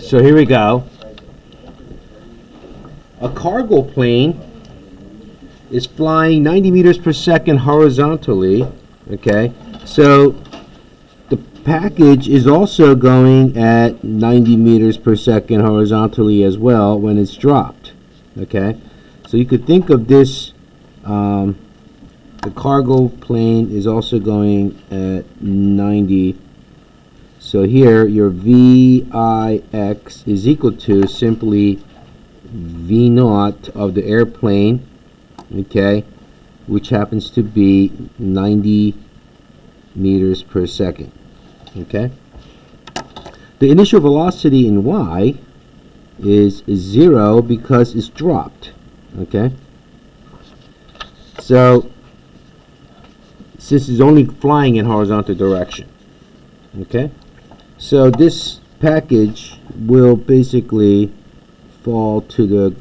So here we go. A cargo plane is flying 90 meters per second horizontally. Okay, so the package is also going at 90 meters per second horizontally as well when it's dropped. Okay, so you could think of this, the cargo plane is also going at 90. So here your VIX is equal to simply V naught of the airplane, okay, which happens to be 90 meters per second. Okay, the initial velocity in y is 0 because it's dropped. Okay, so since it's only flying in horizontal direction, okay, so this package will basically fall to the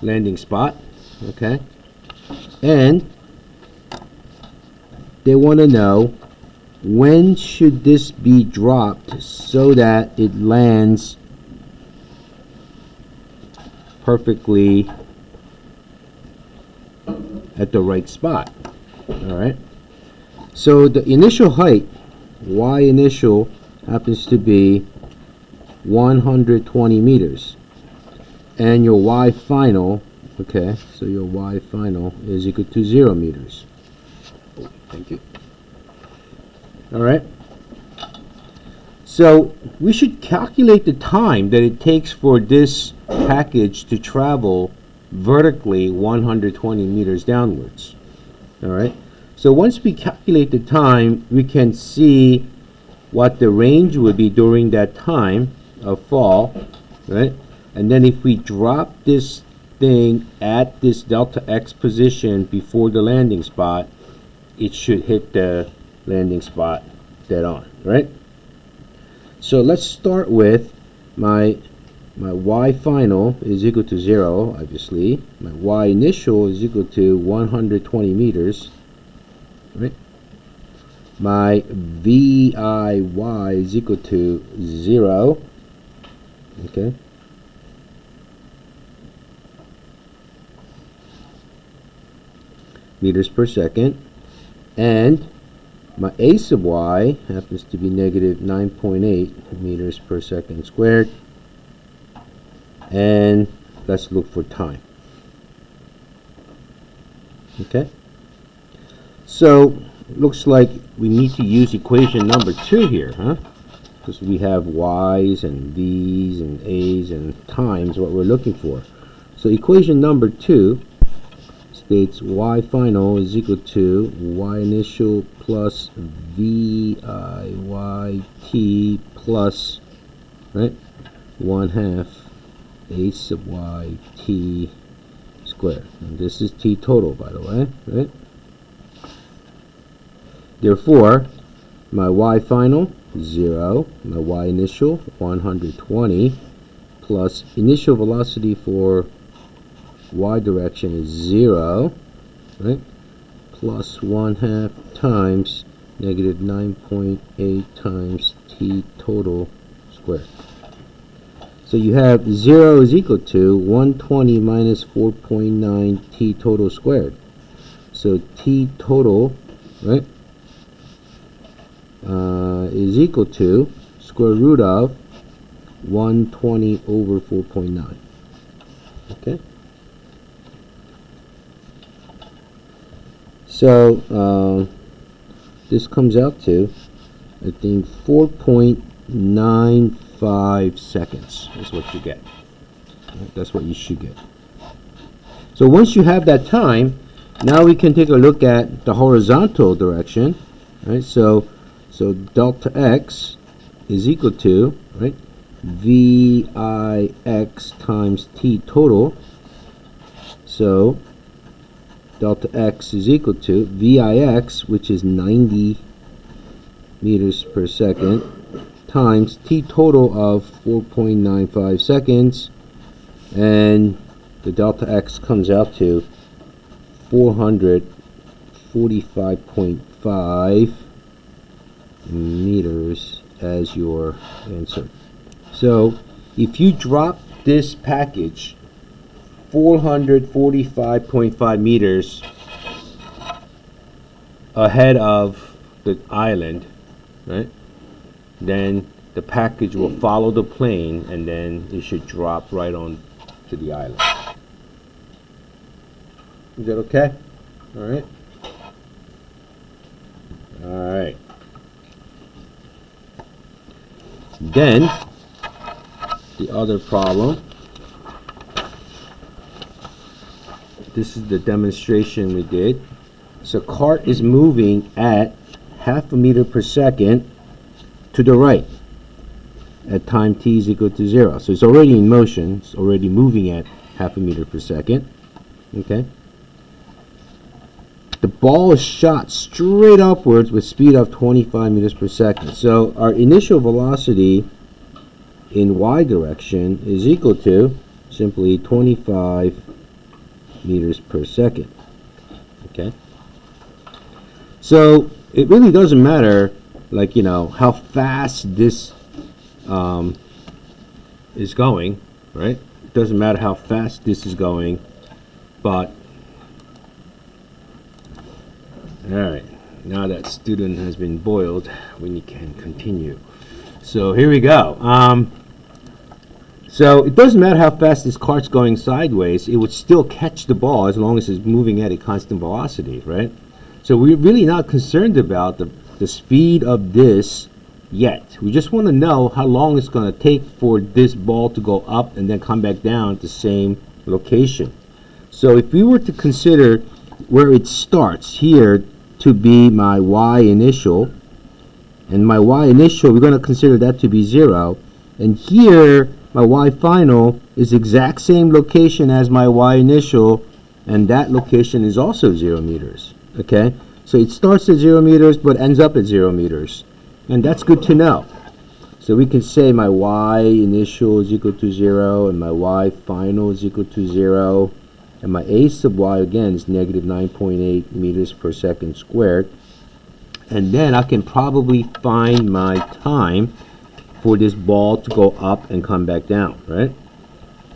landing spot. Okay, and they want to know when should this be dropped so that it lands perfectly at the right spot. All right, so the initial height, y initial, happens to be 120 meters, and your y final, okay, so your y final is equal to 0 meters. Thank you. All right, so we should calculate the time that it takes for this package to travel vertically 120 meters downwards. All right, so once we calculate the time, we can see what the range would be during that time of fall, right? And then if we drop this thing at this delta x position before the landing spot, it should hit the landing spot dead on, right? So let's start with my y final is equal to 0, obviously. My y initial is equal to 120 meters, right? My VIY is equal to 0, okay? Meters per second, and my a sub y happens to be negative 9.8 meters per second squared. And let's look for time. Okay, so looks like we need to use equation number 2 here, huh? Because we have y's and v's and a's and times what we're looking for. So equation number 2 states y final is equal to y initial plus VIYT plus, right, 1/2 a sub y t squared. And this is t total, by the way, right? Therefore, my y final, 0, my y initial, 120, plus initial velocity for y direction is 0, right, plus 1/2 times negative 9.8 times t total squared. So you have 0 is equal to 120 minus 4.9 t total squared. So t total, right, is equal to square root of 120 over 4.9. Okay. So this comes out to, I think, 4.95 seconds is what you get. That's what you should get. So once you have that time, now we can take a look at the horizontal direction. Right? So delta x is equal to, right, VIX times t total. So delta x is equal to VIX, which is 90 meters per second, times t total of 4.95 seconds, and the delta x comes out to 445.5 meters as your answer. So if you drop this package 445.5 meters ahead of the island, right, then the package will follow the plane and then it should drop right on to the island. Is that okay? All right. All right. Then the other problem. This is the demonstration we did. So cart is moving at half a meter per second to the right at time t is equal to 0. So it's already in motion. It's already moving at half a meter per second. Okay. The ball is shot straight upwards with speed of 25 meters per second. So our initial velocity in y direction is equal to simply 25 meters per second. Okay. So it really doesn't matter, like, you know, how fast this is going, right? It doesn't matter how fast this is going, but all right, now that student has been boiled, we can continue. So here we go. So it doesn't matter how fast this cart's going sideways, it would still catch the ball as long as it's moving at a constant velocity, right? So we're really not concerned about the speed of this yet. We just want to know how long it's going to take for this ball to go up and then come back down at the same location. So if we were to consider where it starts here to be my y initial, and my y initial, we're going to consider that to be 0, and here my y final is exact same location as my y initial, and that location is also 0 meters. Okay, so it starts at 0 meters but ends up at 0 meters, and that's good to know. So we can say my y initial is equal to 0 and my y final is equal to 0, and my a sub y again is negative 9.8 meters per second squared. And then I can probably find my time for this ball to go up and come back down, right?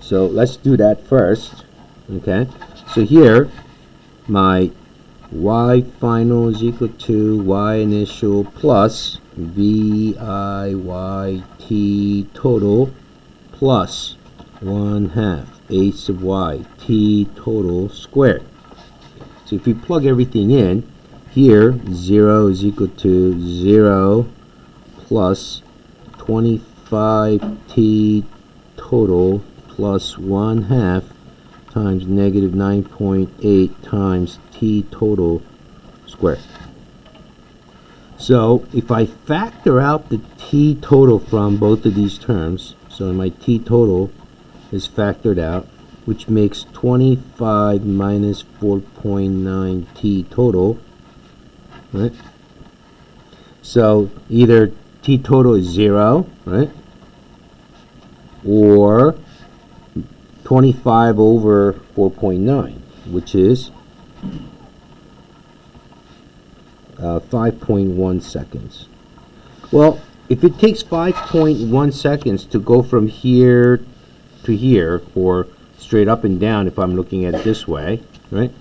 So let's do that first. Okay, so here my y final is equal to y initial plus v I y t total plus 1/2 a sub y t total squared. So if we plug everything in, here 0 is equal to 0 plus 25t total plus 1/2 times negative 9.8 times t total squared. So if I factor out the t total from both of these terms, so my t total is factored out, which makes 25 minus 4.9 t total, right? So either t total is 0, right, or 25 over 4.9, which is 5.1 seconds. Well, if it takes 5.1 seconds to go from here to here, or straight up and down if I'm looking at it this way, right?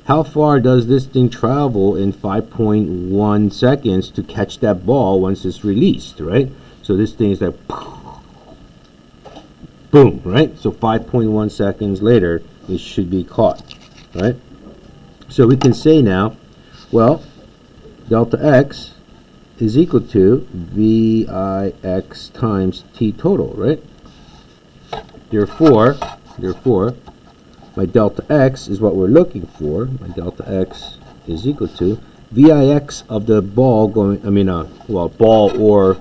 How far does this thing travel in 5.1 seconds to catch that ball once it's released, right? So this thing is like boom, right? So 5.1 seconds later it should be caught, right? So we can say now, well, delta x is equal to VIX times t total, right? Therefore, my delta x is what we're looking for. My delta x is equal to VIX of the ball going, ball or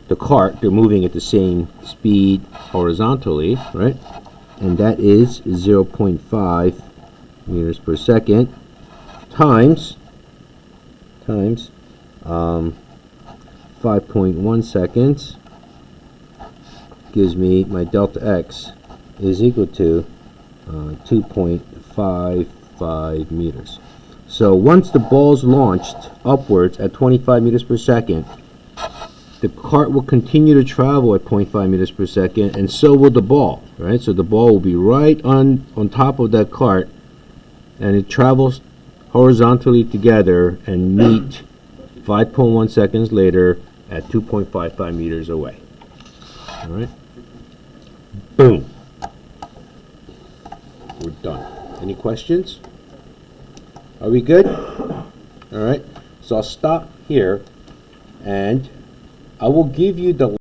the cart, they're moving at the same speed horizontally, right? And that is 0.5 meters per second times 5.1 seconds gives me my delta x is equal to 2.55 meters. So once the ball's launched upwards at 25 meters per second, the cart will continue to travel at 0.5 meters per second, and so will the ball, right? So the ball will be right on top of that cart, and it travels horizontally together and meet 5.1 seconds later at 2.55 meters away. All right? Boom. We're done. Any questions? Are we good? All right. So I'll stop here, and I will give you the